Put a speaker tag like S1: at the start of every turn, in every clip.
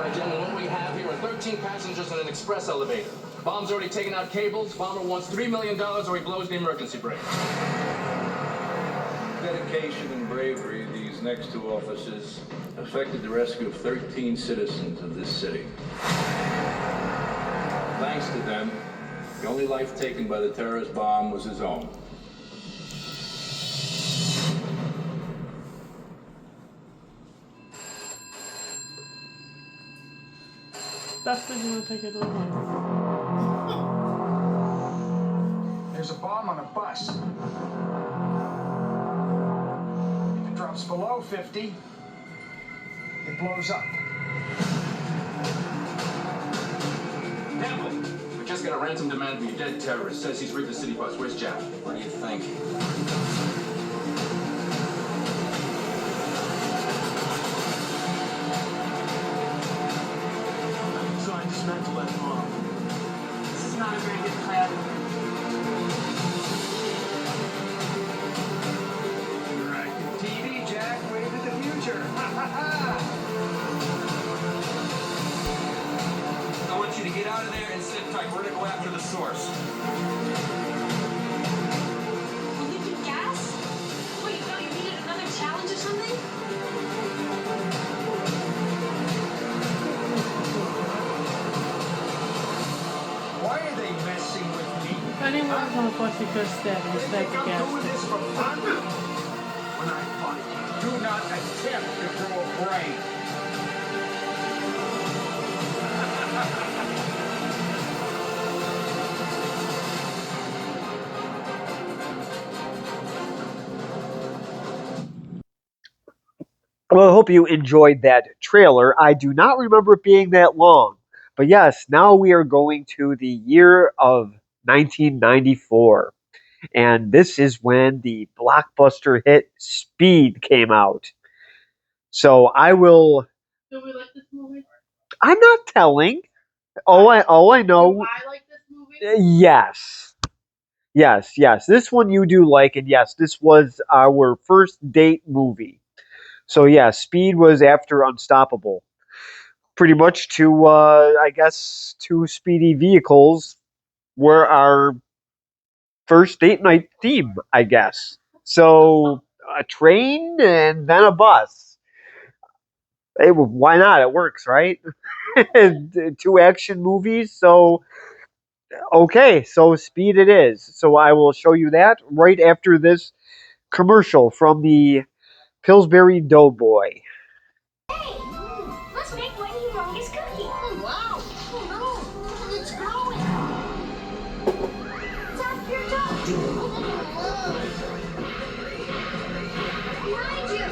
S1: right, gentlemen, what we have here are 13 passengers in an express elevator. Bomb's already taken out cables. Bomber wants $3 million or he blows the emergency brake.
S2: Dedication and bravery, these next two officers effected the rescue of 13 citizens of this city. Thanks to them, the only life taken by the terrorist bomb was his own.
S3: Dustin, you want to take it away?
S4: There's a bomb on a bus. If it drops below 50, it blows up.
S1: Campbell, we just got a ransom demand from your dead terrorist. Says he's rigged the city bus. Where's Jack? What do you think?
S4: So I dismantle that bomb.
S3: This is not a very good plan.
S4: You're acting TV, Jack. Way to the future. Ha ha ha!
S5: I want you to get out of there and sit tight. We're gonna go after the source.
S6: We're leaking gas? What, you thought you needed another challenge or something?
S4: Why are they messing with me?
S3: Anyone's gonna put because that is
S4: They
S3: like
S4: think
S3: a
S4: I'm doing
S3: gas.
S4: this for fun? When I fight, do not attempt to throw a brain.
S7: Well, I hope you enjoyed that trailer. I do not remember it being that long. But yes, now we are going to the year of 1994. And this is when the blockbuster hit Speed came out. So I will.
S3: Do we like this movie?
S7: I'm not telling. All I know.
S3: Do I like this movie?
S7: Yes. Yes. This one you do like, and yes, this was our first date movie. So yeah, Speed was after Unstoppable. Pretty much I guess, two speedy vehicles were our first date night theme, I guess. So a train and then a bus. Hey, well, why not? It works, right? Two action movies, so okay, so Speed it is. So I will show you that right after this commercial from the Pillsbury Doughboy.
S6: Hey, let's make one humongous cookie.
S8: Oh, wow. Oh, no. It's growing.
S6: Tap your toe. Behind you.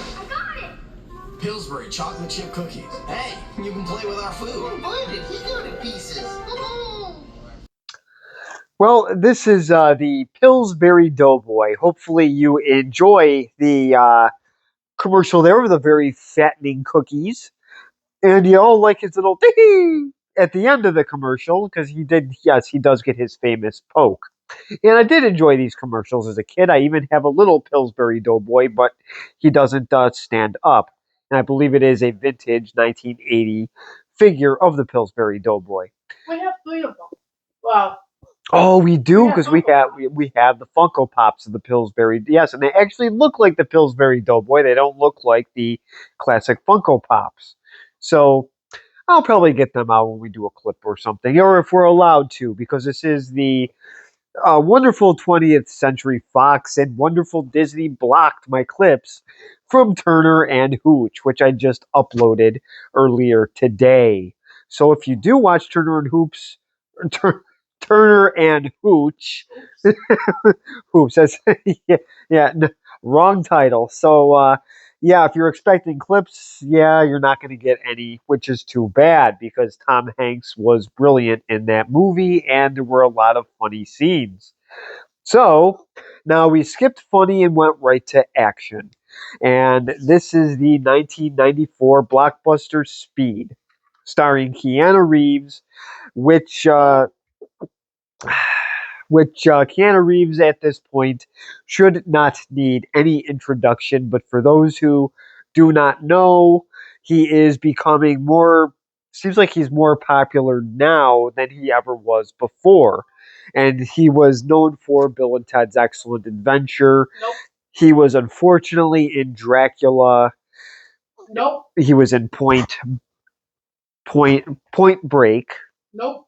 S6: I got it.
S8: Pillsbury chocolate chip cookies. Hey, you can play with our food. Oh, boy, did he go to pieces.
S7: Well, this is the Pillsbury Doughboy. Hopefully, you enjoy the commercial there with the very fattening cookies, and you all like his little ding at the end of the commercial because he does get his famous poke. And I did enjoy these commercials as a kid. I even have a little Pillsbury Doughboy, but he doesn't stand up. And I believe it is a vintage 1980 figure of the Pillsbury Doughboy.
S3: We have 3 of them. Wow.
S7: Oh, we do
S3: We have
S7: because we
S3: Funko
S7: have we have the Funko Pops of the Pillsbury. Yes, and they actually look like the Pillsbury Doughboy. They don't look like the classic Funko Pops. So I'll probably get them out when we do a clip or something, or if we're allowed to, because this is the wonderful 20th Century Fox and wonderful Disney blocked my clips from Turner and Hooch, which I just uploaded earlier today. So if you do watch Turner and Hoops, Turner and Hooch, Hoops, that's, wrong title. So yeah, if you're expecting clips, yeah, you're not going to get any, which is too bad because Tom Hanks was brilliant in that movie and there were a lot of funny scenes. So now we skipped funny and went right to action. And this is the 1994 blockbuster Speed, starring Keanu Reeves, which which Keanu Reeves at this point should not need any introduction. But for those who do not know, he is becoming more. Seems like he's more popular now than he ever was before. And he was known for Bill and Ted's Excellent Adventure.
S3: Nope.
S7: He was unfortunately in Dracula.
S3: Nope.
S7: He was in Point Break.
S3: Nope.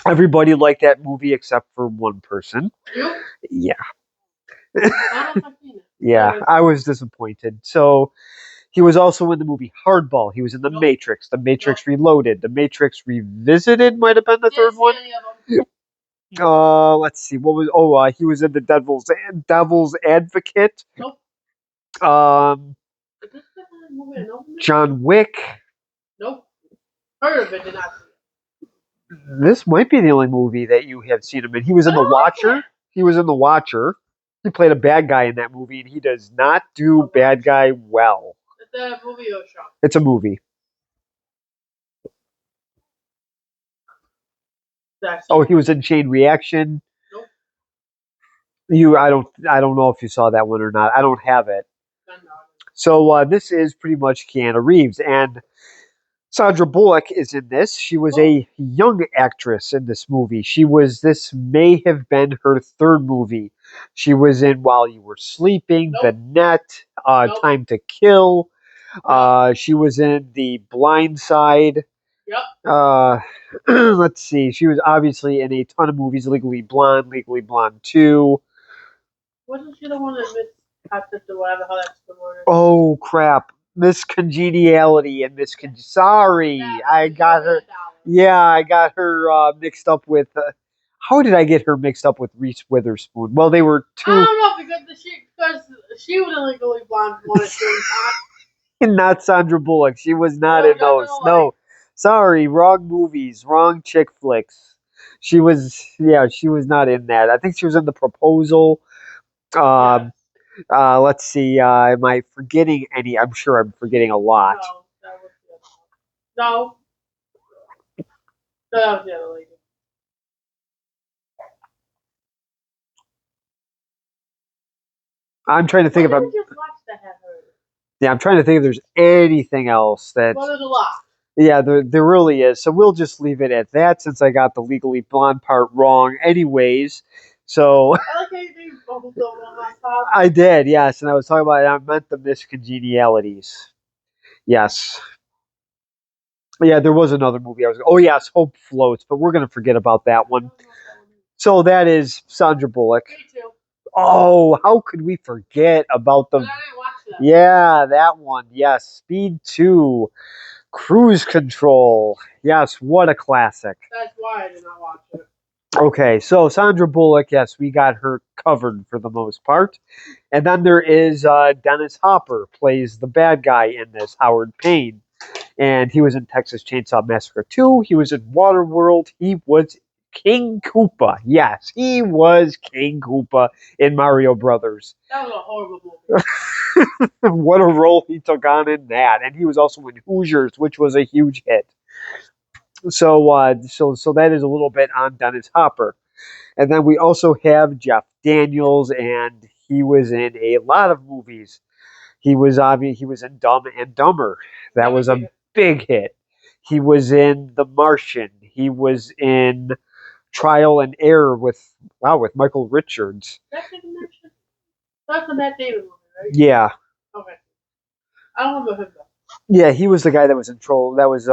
S7: Everybody liked that movie except for one person.
S3: You?
S7: Yeah.
S3: I don't know if I've seen it.
S7: Yeah, I was disappointed. So he was also in the movie Hardball. He was in The
S3: Nope.
S7: Matrix, The Matrix Reloaded, The Matrix Revisited might have been the third
S3: Didn't see
S7: one.
S3: any of them.
S7: Let's see. What was? He was in the Devil's Advocate.
S3: Nope. Is this the kind of movie I know from?
S7: John Wick.
S3: Nope. Heard of it, did not see it.
S7: This might be the only movie that you have seen him in. He was in
S3: I
S7: The
S3: don't like
S7: Watcher.
S3: that.
S7: He was in The Watcher. He played a bad guy in that movie, and he does not do bad guy well.
S3: Is that a movie or a show?
S7: It's a movie.
S3: That's
S7: Oh, he was in Chain Reaction.
S3: Nope.
S7: I don't know if you saw that one or not. I don't have it.
S3: Then no.
S7: So this is pretty much Keanu Reeves, and Sandra Bullock is in this. She was a young actress in this movie. This may have been her third movie. She was in While You Were Sleeping,
S3: Nope.
S7: The Net,
S3: Nope.
S7: Time to Kill. She was in The Blind Side.
S3: Yep.
S7: Let's see. She was obviously in a ton of movies. Legally Blonde 2.
S3: Wasn't she the one that missed Patrick or whatever, how that's the word?
S7: Oh, crap. Miss Congeniality and Sorry.
S3: Yeah,
S7: I got her. Yeah, I got her mixed up with. How did I get her mixed up with Reese Witherspoon? Well, they were
S3: I
S7: two,
S3: don't know, because she was in Legally Blonde 1 and 2 and
S7: not Sandra Bullock. She was not
S3: No,
S7: in those.
S3: no,
S7: No, sorry, wrong movies, wrong chick flicks. She was not in that. I think she was in The Proposal. Let's see. Am I forgetting any? I'm sure I'm forgetting a lot.
S3: No, that was the other one. No. No, that was the other lady.
S7: I'm trying to think if
S3: Why
S7: I'm.
S3: did we just watch that had her?
S7: Yeah, I'm trying to think if there's anything else that.
S3: Well, there's a lot.
S7: Yeah, there really is. So we'll just leave it at that since I got the Legally Blonde part wrong, anyways. So
S3: I like how you think both of them on my top.
S7: I did, yes, and I was talking about I meant the miscongenialities. Yes. Yeah, there was another movie I was. Oh yes, Hope Floats, but we're gonna forget about that one. So that is Sandra Bullock.
S3: Me too.
S7: Oh, how could we forget about the?
S3: But I didn't watch that.
S7: Yeah, that one. Yes, Speed 2, Cruise Control. Yes, what a classic.
S3: That's why I did not watch it.
S7: Okay, so Sandra Bullock, yes, we got her covered for the most part. And then there is Dennis Hopper, plays the bad guy in this, Howard Payne. And he was in Texas Chainsaw Massacre 2. He was in Waterworld. He was King Koopa. Yes, he was King Koopa in Mario Brothers.
S3: That was a horrible movie.
S7: What a role he took on in that. And he was also in Hoosiers, which was a huge hit. So that is a little bit on Dennis Hopper. And then we also have Jeff Daniels, and he was in a lot of movies. He was in Dumb and Dumber. That was a big hit. He was in The Martian. He was in Trial and Error with Michael Richards.
S3: That's the connection. That's the Matt Damon movie, right?
S7: Yeah.
S3: Okay. I don't remember him though.
S7: Yeah, he was the guy that was in control. That was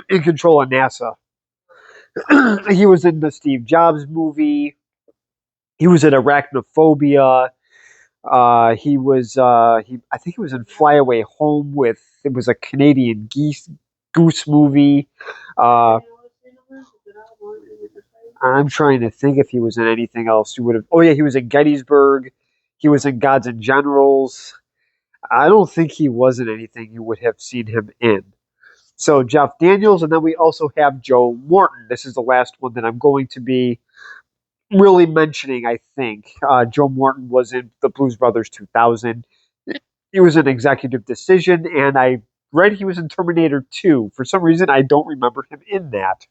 S7: in control of NASA. He was in the Steve Jobs movie. He was in Arachnophobia. I think he was in Fly Away Home it was a Canadian goose movie. I'm trying to think if he was in anything else. He was in Gettysburg. He was in Gods and Generals. I don't think he was in anything you would have seen him in. So Jeff Daniels, and then we also have Joe Morton. This is the last one that I'm going to be really mentioning, I think. Joe Morton was in The Blues Brothers 2000. He was in Executive Decision, and I read he was in Terminator 2. For some reason, I don't remember him in that.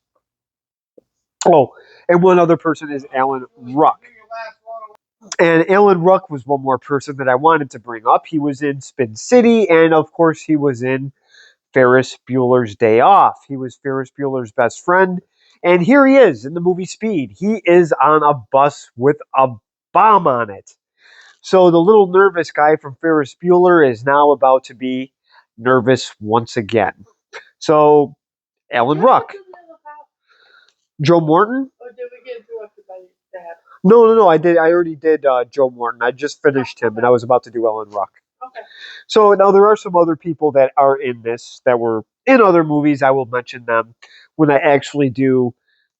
S7: Oh, and one other person is Alan Ruck. And Alan Ruck was one more person that I wanted to bring up. He was in Spin City, and of course, he was in Ferris Bueller's Day Off. He was Ferris Bueller's best friend. And here he is in the movie Speed. He is on a bus with a bomb on it. So the little nervous guy from Ferris Bueller is now about to be nervous once again. So, Alan Ruck. Joe Morton?
S3: Or did we get interrupted by that?
S7: No. I already did Joe Morton. I just finished him, and I was about to do Alan Ruck.
S3: Okay.
S7: So now there are some other people that are in this that were in other movies. I will mention them when I actually do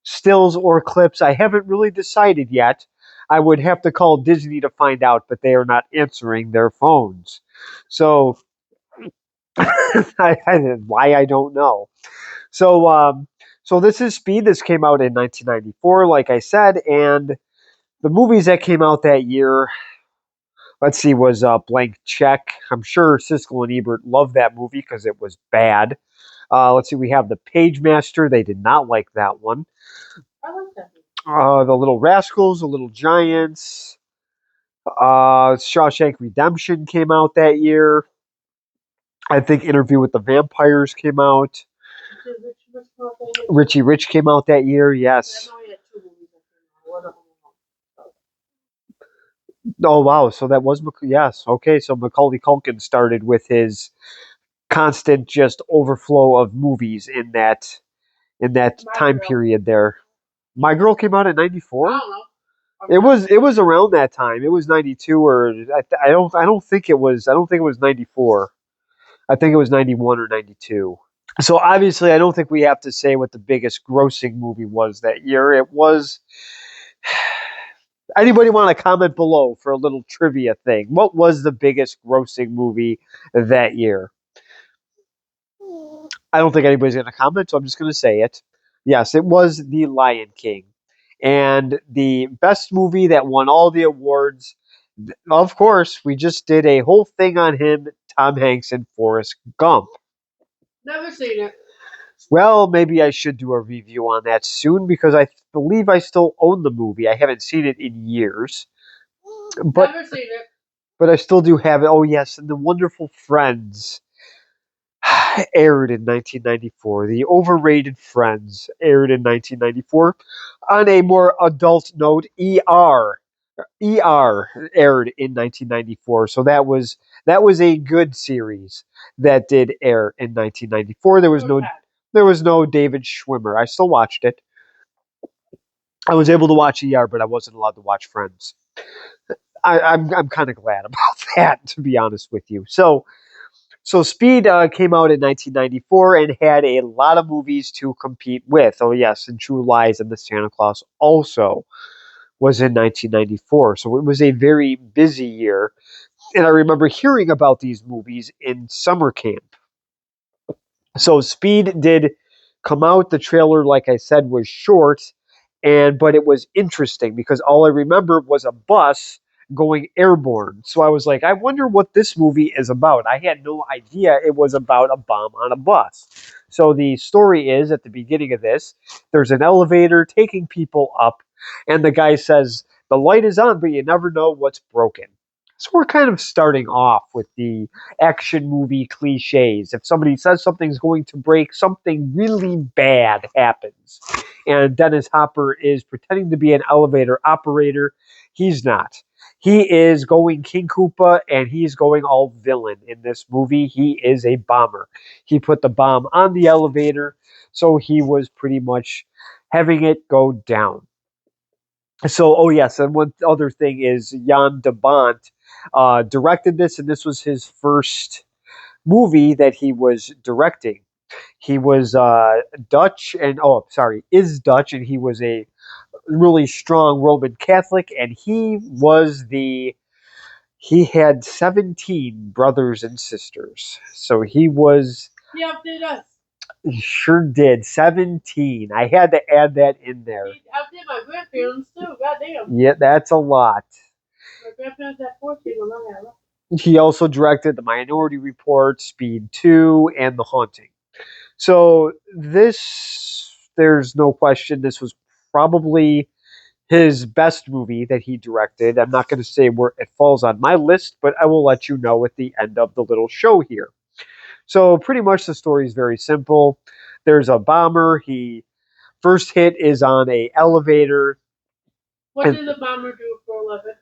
S7: stills or clips. I haven't really decided yet. I would have to call Disney to find out, but they are not answering their phones. So why I don't know. So this is Speed. This came out in 1994, like I said, and the movies that came out that year, let's see, was Blank Check. I'm sure Siskel and Ebert loved that movie because it was bad. Let's see, we have The Page Master. They did not like that one.
S3: I like that movie.
S7: The Little Rascals, The Little Giants. Shawshank Redemption came out that year. I think Interview with the Vampires came out.
S3: Did Richie Rich come out that year?
S7: Richie Rich came out that year,
S3: I
S7: yes.
S3: know he had 2 movies that came out. One of them
S7: Oh, wow. So that was, yes. Okay, so Macaulay Culkin started with his constant just overflow of movies in that
S3: My
S7: time
S3: Girl.
S7: period there. My Girl came out in
S3: I
S7: '94.
S3: don't know.
S7: It was around that time. It was '92 or I don't think it was 94. I think it was '91 or '92. So obviously, I don't think we have to say what the biggest grossing movie was that year. It was. Anybody want to comment below for a little trivia thing? What was the biggest grossing movie that year? I don't think anybody's going to comment, so I'm just going to say it. Yes, it was The Lion King. And the best movie that won all the awards, of course, we just did a whole thing on him, Tom Hanks and Forrest Gump.
S3: Never seen it.
S7: Well, maybe I should do a review on that soon because I believe I still own the movie. I haven't seen it in years. But
S3: Never seen it.
S7: I still do have it. Oh, yes, and The Wonderful Friends aired in 1994. The Overrated Friends aired in 1994. On a more adult note, ER aired in 1994. So that was a good series that did air in 1994. There was no David Schwimmer. I still watched it. I was able to watch ER, but I wasn't allowed to watch Friends. I'm kind of glad about that, to be honest with you. So Speed came out in 1994 and had a lot of movies to compete with. Oh yes, and True Lies and The Santa Claus also was in 1994. So it was a very busy year. And I remember hearing about these movies in summer camp. So Speed did come out. The trailer, like I said, was short, but it was interesting because all I remember was a bus going airborne. So I was like, I wonder what this movie is about. I had no idea it was about a bomb on a bus. So the story is at the beginning of this, there's an elevator taking people up, and the guy says, the light is on, but you never know what's broken. So we're kind of starting off with the action movie cliches. If somebody says something's going to break, something really bad happens. And Dennis Hopper is pretending to be an elevator operator. He's not. He is going King Koopa, and he's going all villain in this movie. He is a bomber. He put the bomb on the elevator, so he was pretty much having it go down. So, oh yes, and one other thing is Jan de Bont directed this, and this was his first movie that he was directing. He was Dutch, is Dutch, and he was a really strong Roman Catholic, and he had 17 brothers and sisters. So he
S3: outdid us.
S7: sure did 17. I had to add that in there.
S3: He outdid my grandparents too. Goddamn.
S7: Yeah, that's a lot.
S3: My grandparents had 14 when I had them.
S7: He also directed The Minority Report, Speed 2, and The Haunting. So there's no question, this was probably his best movie that he directed. I'm not going to say where it falls on my list, but I will let you know at the end of the little show here. So pretty much the story is very simple. There's a bomber. He first hit is on a elevator.
S3: What
S7: And,
S3: did the bomber do for a living?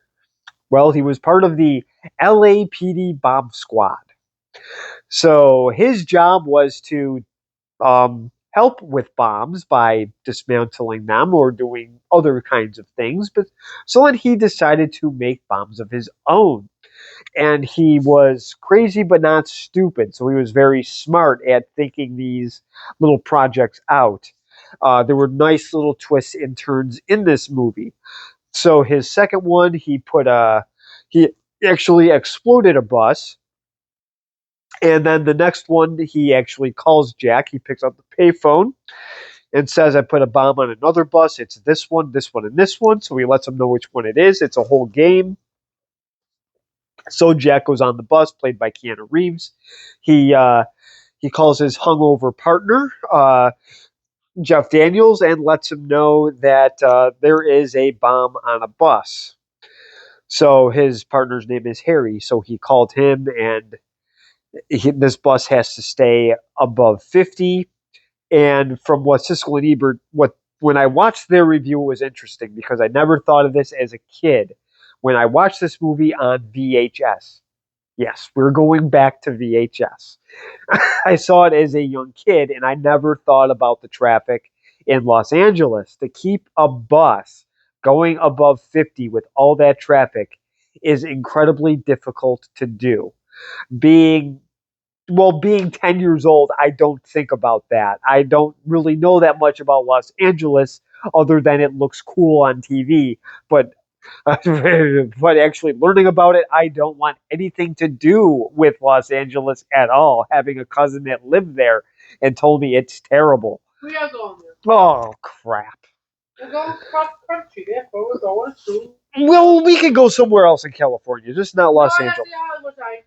S7: well, he was part of the LAPD bomb squad. So his job was to help with bombs by dismantling them or doing other kinds of things. But so then he decided to make bombs of his own. And he was crazy but not stupid. So he was very smart at thinking these little projects out. There were nice little twists and turns in this movie. So his second one, he actually exploded a bus. And then the next one, he actually calls Jack. He picks up the payphone and says, I put a bomb on another bus. It's this one, and this one. So he lets him know which one it is. It's a whole game. So Jack goes on the bus, played by Keanu Reeves. He calls his hungover partner, Jeff Daniels, and lets him know that there is a bomb on a bus. So his partner's name is Harry. So he called him, and this bus has to stay above 50. And from what Siskel and Ebert, when I watched their review, it was interesting because I never thought of this as a kid. When I watched this movie on VHS, yes, we're going back to VHS. I saw it as a young kid, and I never thought about the traffic in Los Angeles. To keep a bus going above 50 with all that traffic is incredibly difficult to do. Being 10 years old, I don't think about that. I don't really know that much about Los Angeles other than it looks cool on TV. But but actually learning about it, I don't want anything to do with Los Angeles at all. Having a cousin that lived there and told me it's terrible.
S3: We are going there.
S7: Oh, crap.
S3: We're going cross country. That's where we're going to.
S7: Well, we could go somewhere else in California, just not Los
S3: No, that's
S7: Angeles.
S3: the Hollywood time.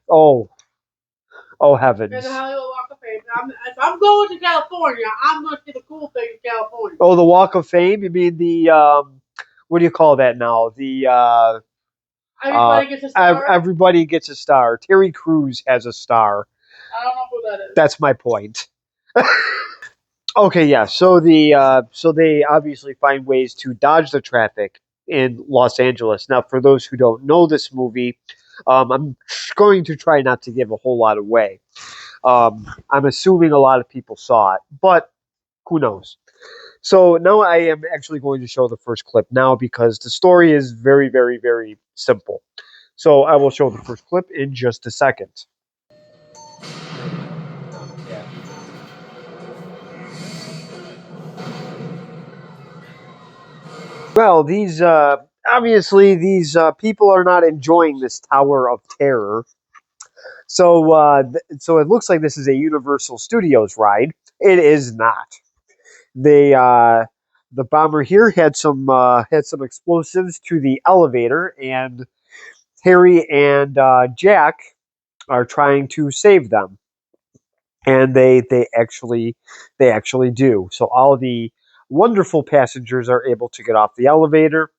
S7: Oh, heavens.
S3: And the Hollywood Walk of Fame. If I'm going to California, I'm going to see the cool thing in California.
S7: Oh, the Walk of Fame? You mean the, what do you call that now?
S3: Everybody gets a star.
S7: Everybody gets a star. Terry Crews has a star.
S3: I don't know who that is.
S7: That's my point. Okay, yeah. So they obviously find ways to dodge the traffic in Los Angeles. Now, for those who don't know this movie, I'm going to try not to give a whole lot away. I'm assuming a lot of people saw it, but who knows? So now I am actually going to show the first clip now because the story is very, very, very simple. So I will show the first clip in just a second. Well, these obviously these people are not enjoying this Tower of Terror. So so it looks like this is a Universal Studios ride. It is not. The bomber here had some explosives to the elevator, and Harry and Jack are trying to save them, and they actually do. So all the wonderful passengers are able to get off the elevator,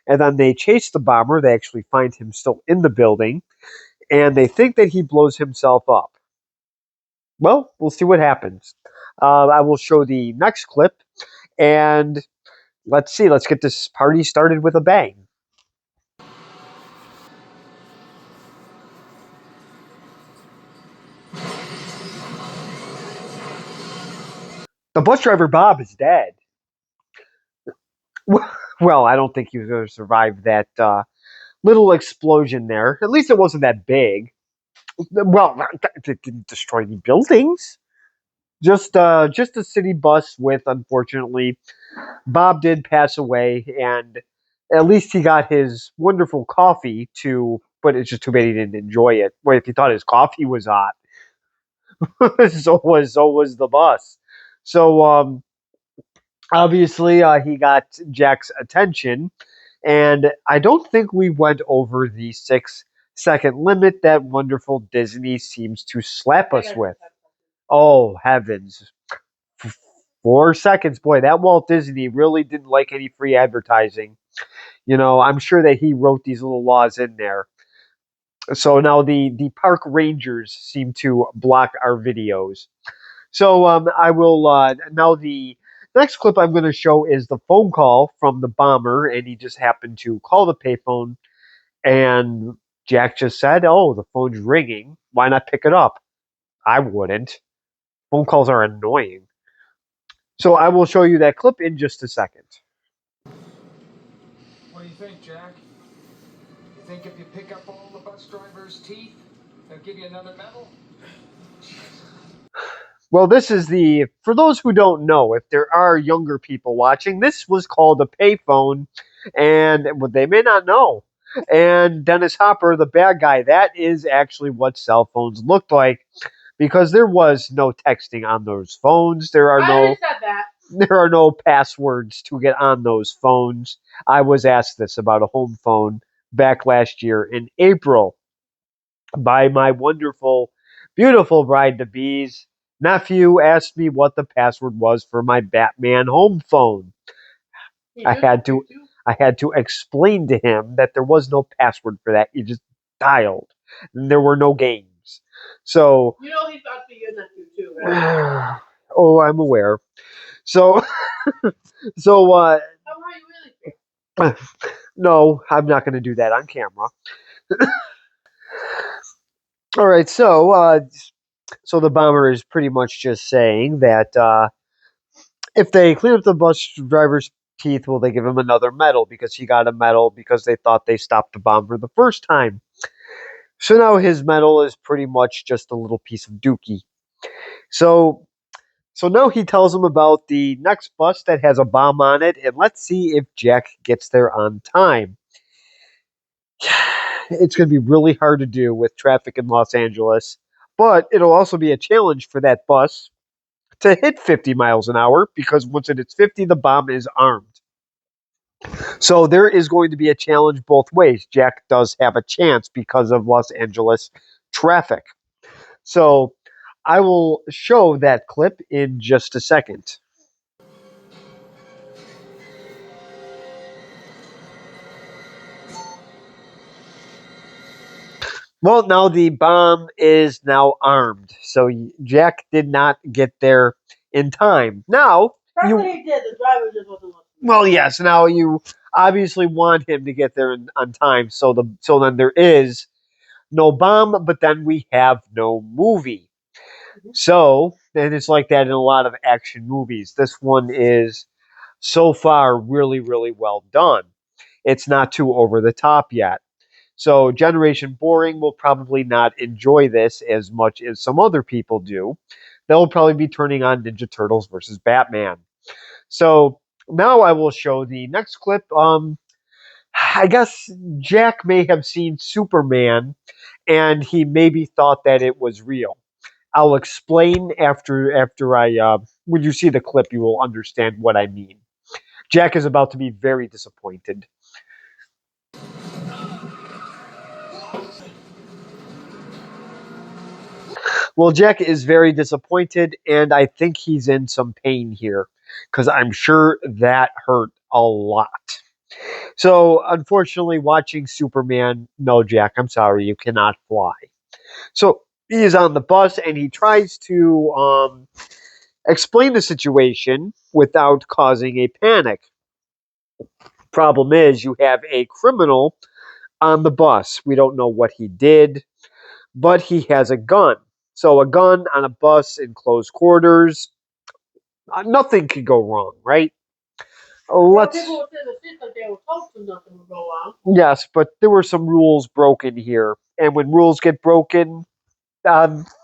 S7: and then they chase the bomber. They actually find him still in the building, and they think that he blows himself up. Well, we'll see what happens. I will show the next clip, and let's see. Let's get this party started with a bang. The bus driver Bob is dead. Well, I don't think he was going to survive that little explosion there. At least it wasn't that big. Well, it didn't destroy any buildings. Just a city bus with, unfortunately, Bob did pass away, and at least he got his wonderful coffee too. But it's just too bad he didn't enjoy it. Well, if he thought his coffee was hot, so was the bus. So obviously, he got Jack's attention, and I don't think we went over the 6-second limit that wonderful Disney seems to slap us with. Oh, heavens. 4 seconds. Boy, that Walt Disney really didn't like any free advertising. You know, I'm sure that he wrote these little laws in there. So now the park rangers seem to block our videos. So I will now the next clip I'm going to show is the phone call from the bomber, and he just happened to call the payphone, and Jack just said, "Oh, the phone's ringing. Why not pick it up?" I wouldn't. Phone calls are annoying. So I will show you that clip in just a second.
S4: What do you think, Jack? You think if you pick up all the bus drivers' teeth, they'll give you another medal?
S7: Well, this is for those who don't know, if there are younger people watching, this was called a payphone, and they may not know. And Dennis Hopper, the bad guy, that is actually what cell phones looked like, because there was no texting on those phones.
S3: I already said that.
S7: There are no passwords to get on those phones. I was asked this about a home phone back last year in April by my wonderful, beautiful bride-to-be's nephew. Asked me what the password was for my Batman home phone. I had to explain to him that there was no password for that. You just dialed. And there were no games. So
S3: You know he's about to be your nephew too, right?
S7: oh, I'm aware. So so
S3: How are you really?
S7: no, I'm not going to do that on camera. All right, so the bomber is pretty much just saying that if they clean up the bus driver's teeth, will they give him another medal because he got a medal because they thought they stopped the bomber the first time. So now his medal is pretty much just a little piece of dookie. So now he tells him about the next bus that has a bomb on it, and let's see if Jack gets there on time. It's going to be really hard to do with traffic in Los Angeles, but it'll also be a challenge for that bus to hit 50 miles an hour, because once it hits 50, the bomb is armed. So there is going to be a challenge both ways. Jack does have a chance because of Los Angeles traffic. So I will show that clip in just a second. Well, now the bomb is now armed. So Jack did not get there in time. Now,
S3: Probably he did. The driver just wasn't looking.
S7: well, yes. Now you obviously want him to get there on time. So then there is no bomb, but then we have no movie. So, and it's like that in a lot of action movies. This one is so far really, really well done. It's not too over the top yet. So, Generation Boring will probably not enjoy this as much as some other people do. They'll probably be turning on Ninja Turtles versus Batman. So, now I will show the next clip. I guess Jack may have seen Superman, and he maybe thought that it was real. I'll explain after I when you see the clip, you will understand what I mean. Jack is about to be very disappointed. Well, Jack is very disappointed, and I think he's in some pain here because I'm sure that hurt a lot. So, unfortunately, watching Superman, no, Jack, I'm sorry, you cannot fly. So he is on the bus, and he tries to explain the situation without causing a panic. Problem is, you have a criminal on the bus. We don't know what he did, but he has a gun. So a gun on a bus in close quarters, nothing could go wrong, right? Let's.
S3: People were in the seats like they were told to nothing would go wrong.
S7: Yes, but there were some rules broken here, and when rules get broken,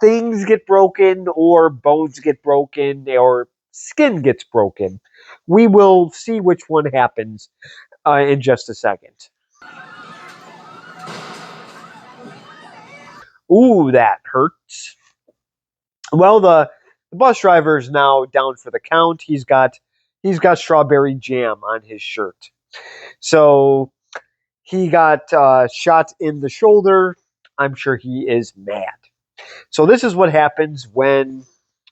S7: things get broken, or bones get broken, or skin gets broken. We will see which one happens in just a second. Ooh, that hurts. Well, the bus driver is now down for the count. He's got strawberry jam on his shirt. So he got shot in the shoulder. I'm sure he is mad. So this is what happens when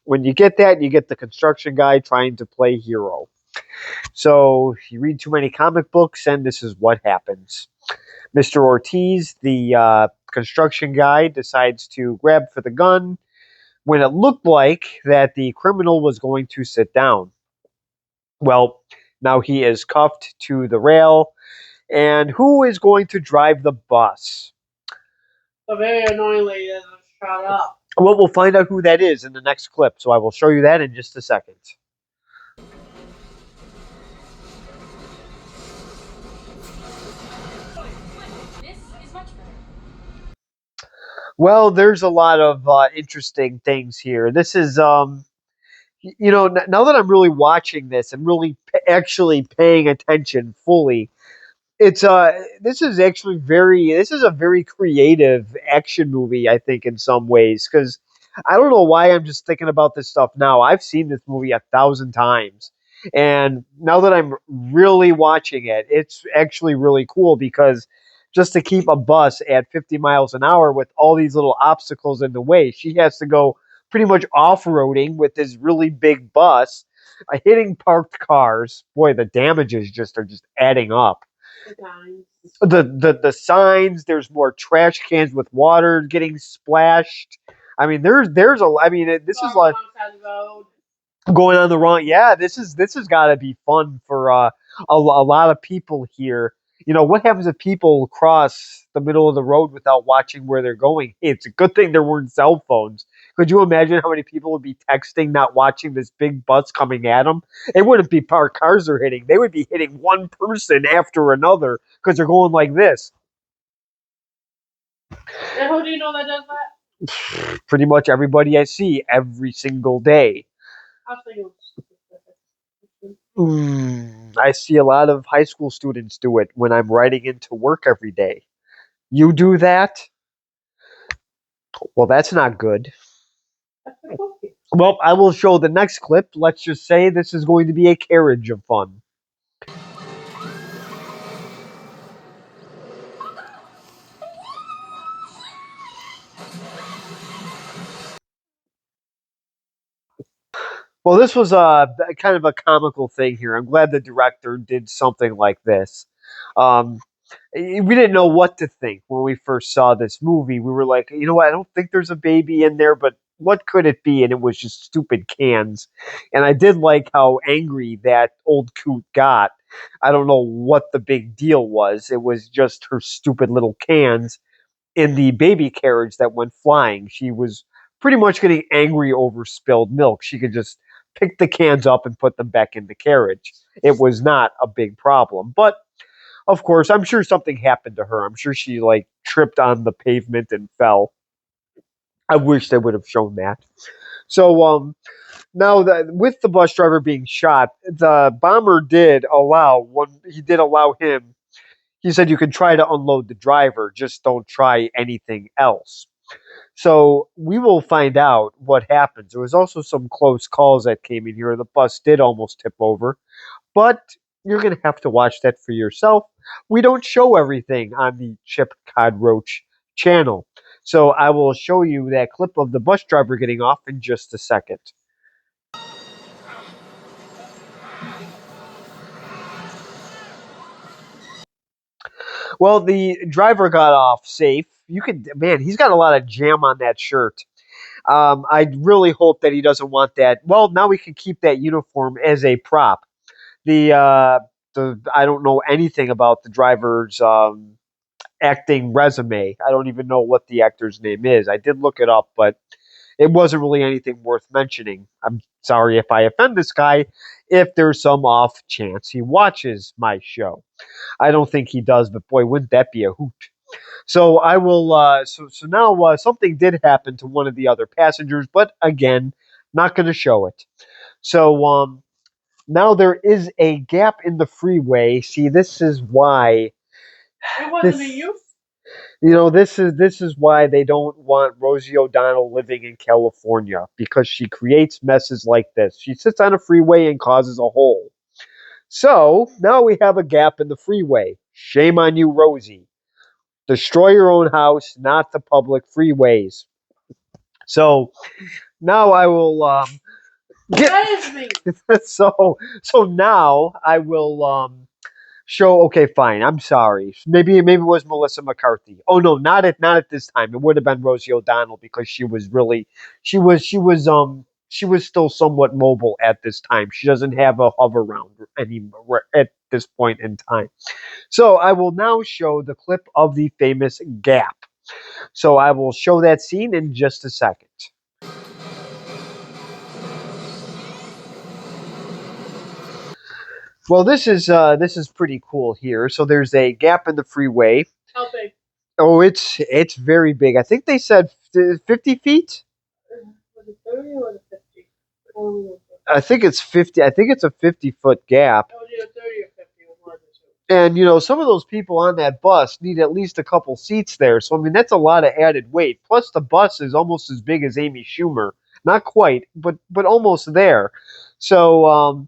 S7: When you get that, you get the construction guy trying to play hero. So you read too many comic books, and this is what happens. Mr. Ortiz, the construction guy, decides to grab for the gun when it looked like that the criminal was going to sit down. Well, now he is cuffed to the rail, and who is going to drive the bus?
S3: The very annoying lady that just shot up.
S7: Well, we'll find out who that is in the next clip, so I will show you that in just a second.
S6: This is much better.
S7: Well, there's a lot of interesting things here. This is, now that I'm really watching this and really actually paying attention fully, it's this is a very creative action movie, I think, in some ways, because I don't know why I'm just thinking about this stuff now. I've seen this movie 1,000 times, and now that I'm really watching it, it's actually really cool because just to keep a bus at 50 miles an hour with all these little obstacles in the way, she has to go pretty much off-roading with this really big bus, hitting parked cars. Boy, the damages are just adding up. The signs, there's more trash cans with water getting splashed. I mean, this is like going on the wrong. Yeah, this has got to be fun for a lot of people here. What happens if people cross the middle of the road without watching where they're going? Hey, it's a good thing there weren't cell phones. Could you imagine how many people would be texting, not watching this big bus coming at them? It wouldn't be parked cars they're hitting. They would be hitting one person after another because they're going like this.
S3: And who do you know that does that?
S7: Pretty much everybody I see every single day.
S3: I was thinking.
S7: I see a lot of high school students do it when I'm riding into work every day. You do that? Well, that's not good. Well, I will show the next clip. Let's just say this is going to be a carriage of fun. Well, this was a kind of a comical thing here. I'm glad the director did something like this. Um, we didn't know what to think when we first saw this movie. We were like, you know what? I don't think there's a baby in there, but what could it be? And it was just stupid cans. And I did like how angry that old coot got. I don't know what the big deal was. It was just her stupid little cans in the baby carriage that went flying. She was pretty much getting angry over spilled milk. She could just pick the cans up and put them back in the carriage. It was not a big problem. But of course, I'm sure something happened to her. I'm sure she tripped on the pavement and fell. I wish they would have shown that. So now that with the bus driver being shot, the bomber did allow him. He said you can try to unload the driver, just don't try anything else. So we will find out what happens. There was also some close calls that came in here. The bus did almost tip over, but you're going to have to watch that for yourself. We don't show everything on the Chip Cod Roach channel. So I will show you that clip of the bus driver getting off in just a second. Well, the driver got off safe. He's got a lot of jam on that shirt. I really hope that he doesn't want that. Well, now we can keep that uniform as a prop. I don't know anything about the driver's acting resume. I don't even know what the actor's name is. I did look it up, but it wasn't really anything worth mentioning. I'm sorry if I offend this guy, if there's some off chance he watches my show. I don't think he does, but boy, wouldn't that be a hoot? So I will. So now something did happen to one of the other passengers, but again, not going to show it. So now there is a gap in the freeway. See, this is why.
S3: It wasn't a youth.
S7: This is why they don't want Rosie O'Donnell living in California, because she creates messes like this. She sits on a freeway and causes a hole. So now we have a gap in the freeway. Shame on you, Rosie. Destroy your own house, not the public freeways. So now I will get.
S3: That is me.
S7: So now I will show. Okay, fine. I'm sorry. Maybe it was Melissa McCarthy. Oh no, not at this time. It would have been Rosie O'Donnell because she was still somewhat mobile at this time. She doesn't have a hover round anymore at this point in time. So I will now show the clip of the famous Gap. So I will show that scene in just a second. Well, this is pretty cool here. So there's a gap in the freeway.
S3: How big?
S7: Oh, it's very big. I think they said 50 feet.
S3: Was it 30 or was it 50? Or was it
S7: I think it's 50. I think it's a 50-foot gap.
S3: it was either 30 or 50. It was one of the two.
S7: And some of those people on that bus need at least a couple seats there. So I mean, that's a lot of added weight. Plus, the bus is almost as big as Amy Schumer. Not quite, but almost there. So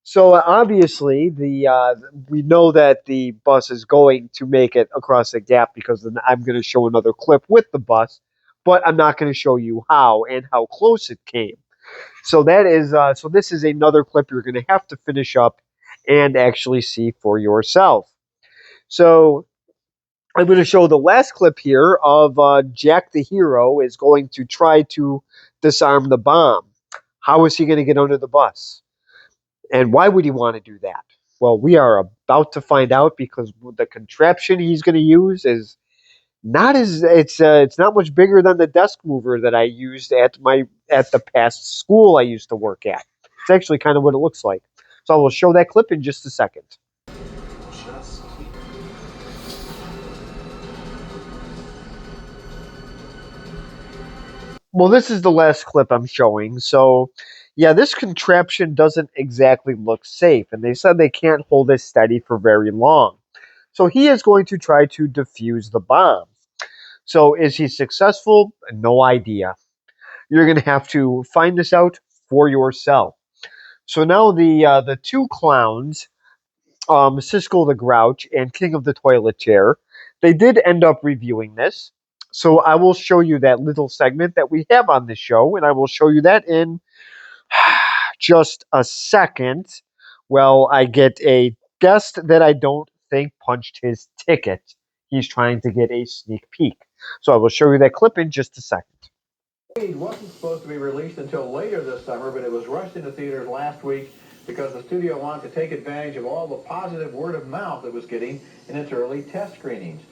S7: so obviously we know that the bus is going to make it across the gap because then I'm going to show another clip with the bus, but I'm not going to show you how and how close it came. So that is so this is another clip you're going to have to finish up and actually see for yourself. So I'm going to show the last clip here of Jack the hero is going to try to disarm the bomb. How is he going to get under the bus? And why would he want to do that? Well, we are about to find out because the contraption he's going to use is not as it's not much bigger than the desk mover that I used at the past school I used to work at. It's actually kind of what it looks like. So I will show that clip in just a second. Well, this is the last clip I'm showing. So, yeah, this contraption doesn't exactly look safe, and they said they can't hold it steady for very long. So he is going to try to defuse the bomb. So is he successful? No idea. You're going to have to find this out for yourself. So now the two clowns, Siskel the Grouch and King of the Toilet Chair, they did end up reviewing this. So I will show you that little segment that we have on the show, and I will show you that in just a second. Well, I get a guest that I don't think punched his ticket. He's trying to get a sneak peek. So I will show you that clip in just a second.
S2: Speed wasn't supposed to be released until later this summer, but it was rushed into theaters last week because the studio wanted to take advantage of all the positive word of mouth it was getting in its early test screenings.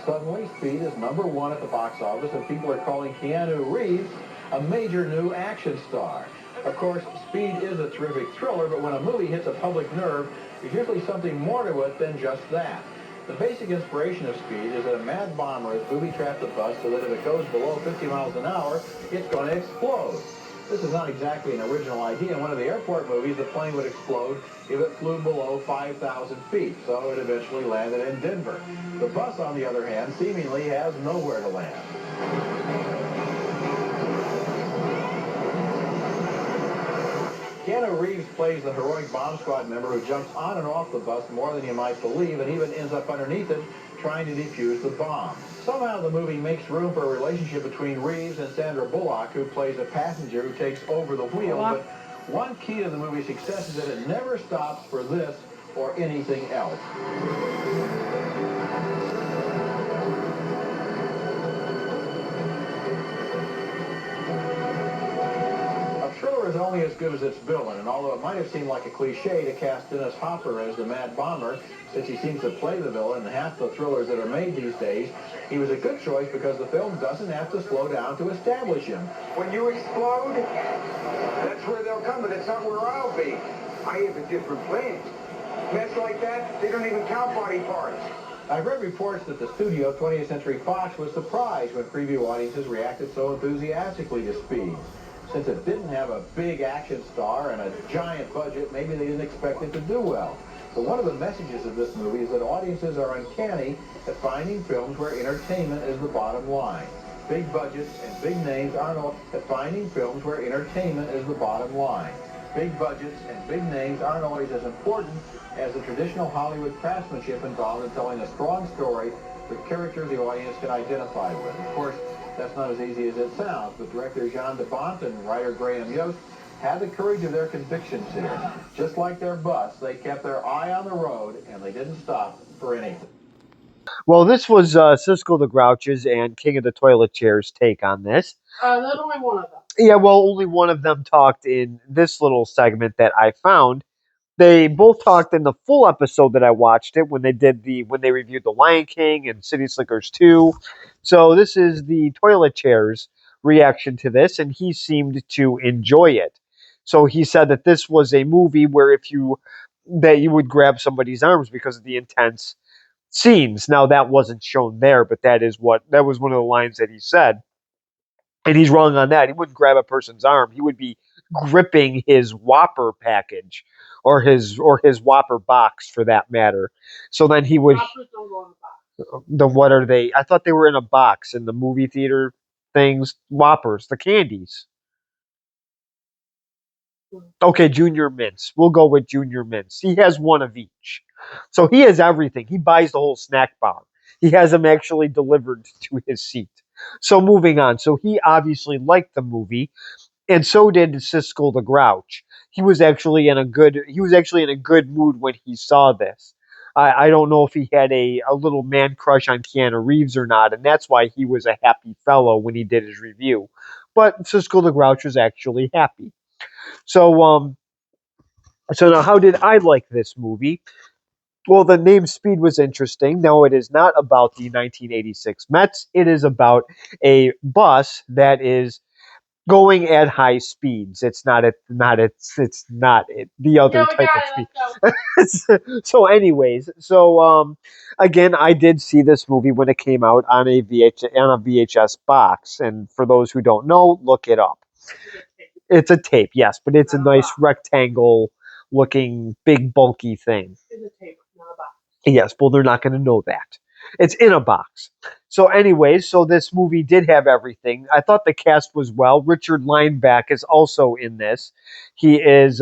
S2: Suddenly, Speed is #1 at the box office, and people are calling Keanu Reeves a major new action star. Of course, Speed is a terrific thriller, but when a movie hits a public nerve, there's usually something more to it than just that. The basic inspiration of Speed is that a mad bomber has booby-trapped the bus so that if it goes below 50 miles an hour, it's going to explode. This is not exactly an original idea. In one of the airport movies, the plane would explode if it flew below 5,000 feet, so it eventually landed in Denver. The bus, on the other hand, seemingly has nowhere to land. Keanu Reeves plays the heroic bomb squad member who jumps on and off the bus more than you might believe and even ends up underneath it trying to defuse the bomb. Somehow the movie makes room for a relationship between Reeves and Sandra Bullock, who plays a passenger who takes over the wheel. But one key to the movie's success is that it never stops for this or anything else. Thriller is only as good as its villain, and although it might have seemed like a cliche to cast Dennis Hopper as the Mad Bomber, since he seems to play the villain in half the thrillers that are made these days, he was a good choice because the film doesn't have to slow down to establish him.
S9: When you explode, that's where they'll come, but it's not where I'll be. I have a different plan. Mess like that, they don't even count body parts.
S2: I've read reports that the studio, 20th Century Fox, was surprised when preview audiences reacted so enthusiastically to Speed. Since it didn't have a big action star and a giant budget, maybe they didn't expect it to do well. But one of the messages of this movie is that audiences are uncanny at finding films where entertainment is the bottom line. Big budgets and big names aren't at finding films where entertainment is the bottom line. Big budgets and big names aren't always as important as the traditional Hollywood craftsmanship involved in telling a strong story the character the audience can identify with. Of course, that's not as easy as it sounds, but director Jean de Bont and writer Graham Yost had the courage of their convictions here. Just like their bus, they kept their eye on the road, and they didn't stop for anything.
S7: Well, this was Siskel the Grouch's and King of the Toilet Chair's take on this.
S3: There's only one of them.
S7: Yeah, well, only one of them talked in this little segment that I found. They both talked in the full episode that I watched it when they reviewed The Lion King and City Slickers 2. So this is the Toilet Chair's reaction to this, and he seemed to enjoy it. So he said that this was a movie where that you would grab somebody's arms because of the intense scenes. Now that wasn't shown there, but that was one of the lines that he said. And he's wrong on that. He wouldn't grab a person's arm. He would be gripping his Whopper package or his Whopper box for that matter. So then he would.
S3: Whoppers don't go in the box.
S7: What are they? I thought they were in a box in the movie theater things. Whoppers, the candies. Okay, Junior Mints. We'll go with Junior Mints. He has one of each. So he has everything. He buys the whole snack bar. He has them actually delivered to his seat. So moving on. So he obviously liked the movie, and so did Siskel the Grouch. He was actually in a good mood when he saw this. I don't know if he had a little man crush on Keanu Reeves or not, and that's why he was a happy fellow when he did his review. But Siskel the Grouch was actually happy. So now how did I like this movie? Well, the name Speed was interesting. Now, it is not about the 1986 Mets. It is about a bus that is going at high speeds. It's not the other type of speed. So, anyways, again, I did see this movie when it came out on a VHS box, and for those who don't know, look it up. It's a tape, yes, but it's a nice rectangle-looking, big, bulky thing.
S3: It's a tape, not a box.
S7: Yes, well, they're not going to know that. It's in a box. So anyways, this movie did have everything. I thought the cast was well. Richard Lineback is also in this. He's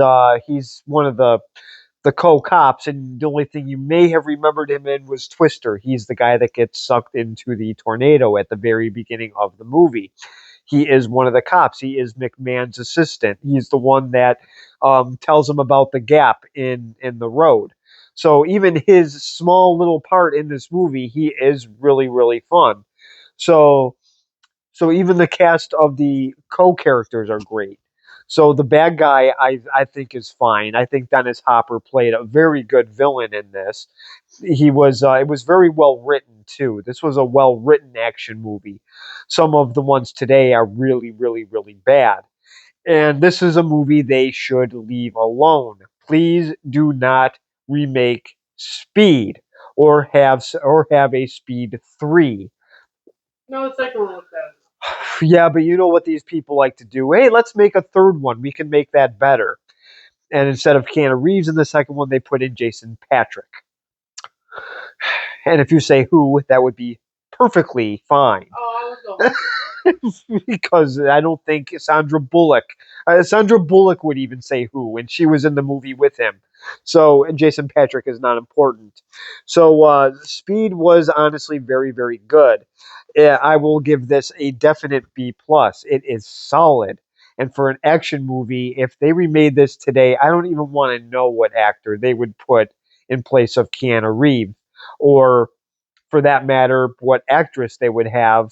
S7: one of the co-cops, and the only thing you may have remembered him in was Twister. He's the guy that gets sucked into the tornado at the very beginning of the movie. He is one of the cops. He is McMahon's assistant. He's the one that tells him about the gap in the road. So even his small little part in this movie, he is really, really fun. So even the cast of the co-characters are great. So the bad guy, I think, is fine. I think Dennis Hopper played a very good villain in this. It was very well written too. This was a well written action movie. Some of the ones today are really, really, really bad. And this is a movie they should leave alone. Please do not remake Speed or have a Speed 3.
S3: No, the second one was better.
S7: Yeah, but you know what these people like to do. Hey, let's make a third one. We can make that better. And instead of Keanu Reeves in the second one, they put in Jason Patrick. And if you say who, that would be perfectly fine.
S3: Oh, I was going
S7: Because I don't think Sandra Bullock would even say who, and she was in the movie with him. So, and Jason Patrick is not important. So, Speed was honestly very, very good. I will give this a definite B+. It is solid. And for an action movie, if they remade this today, I don't even want to know what actor they would put in place of Keanu Reeves. Or, for that matter, what actress they would have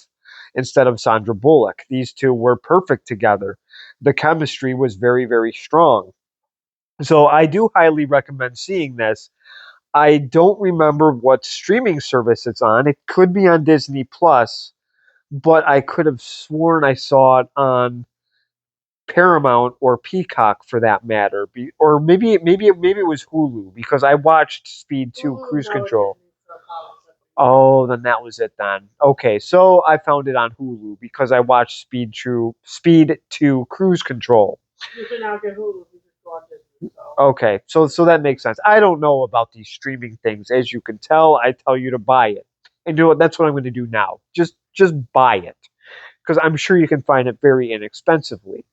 S7: instead of Sandra Bullock. These two were perfect together. The chemistry was very, very strong. So I do highly recommend seeing this. I don't remember what streaming service it's on. It could be on Disney Plus, but I could have sworn I saw it on Paramount or Peacock for that matter. Or maybe it was Hulu, because I watched Speed 2 Cruise Control. Oh, then that was it then. Okay, so I found it on Hulu because I watched Speed 2 Cruise Control.
S3: You can now get Hulu. You just go on Disney.
S7: Okay, so that makes sense. I don't know about these streaming things. As you can tell, I tell you to buy it. And you know what? That's what I'm going to do now. Just buy it. Because I'm sure you can find it very inexpensively.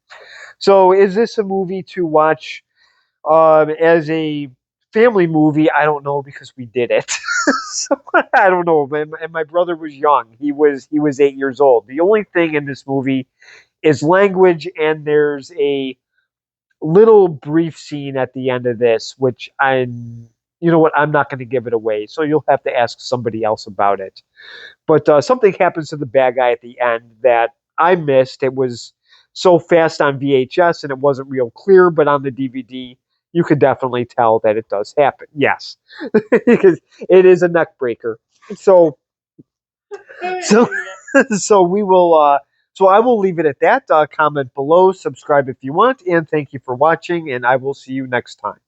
S7: So is this a movie to watch as a family movie? I don't know, because we did it. So I don't know, and my brother was young. He was 8 years old. The only thing in this movie is language, and there's a little brief scene at the end of this, which you know what, I'm not going to give it away, so you'll have to ask somebody else about it. But something happens to the bad guy at the end that I missed. It was so fast on VHS and it wasn't real clear, but on the DVD, you could definitely tell that it does happen. Yes, because it is a neck breaker. So, so, so we will. So I will leave it at that. Comment below, subscribe if you want, and thank you for watching. And I will see you next time.